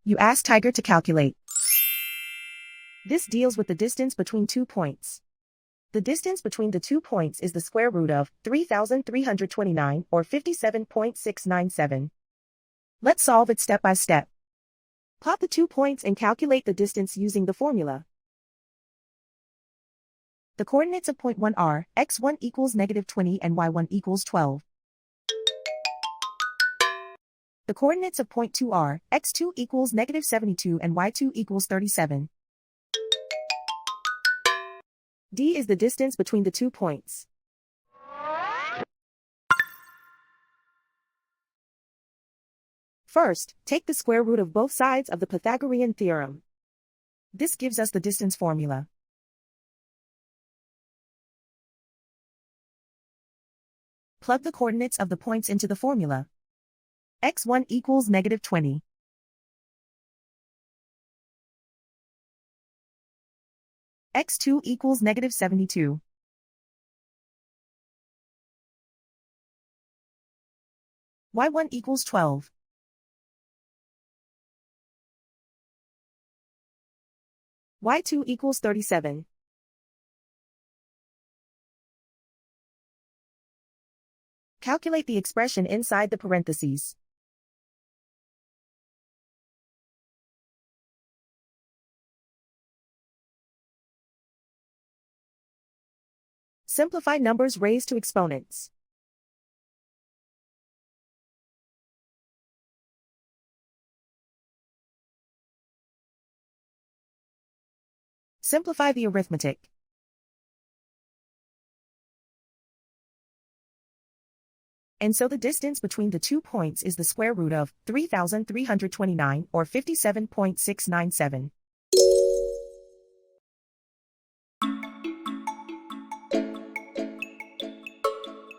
You ask Tiger to calculate. This deals with the distance between 2 points. The distance between the 2 points is the square root of 3,329 or 57.697. Let's solve it step by step. Plot the 2 points and calculate the distance using the formula. The coordinates of point 1 are x1 equals -20 and y1 equals 12. The coordinates of point 2 are x2 equals -72 and y2 equals 37. D is the distance between the 2 points. First, take the square root of both sides of the Pythagorean theorem. This gives us the distance formula. Plug the coordinates of the points into the formula. x1 equals -20. x2 equals -72. y1 equals 12. y2 equals 37. Calculate the expression inside the parentheses. Simplify numbers raised to exponents. Simplify the arithmetic. And so the distance between the 2 points is the square root of 3,329 or 57.697.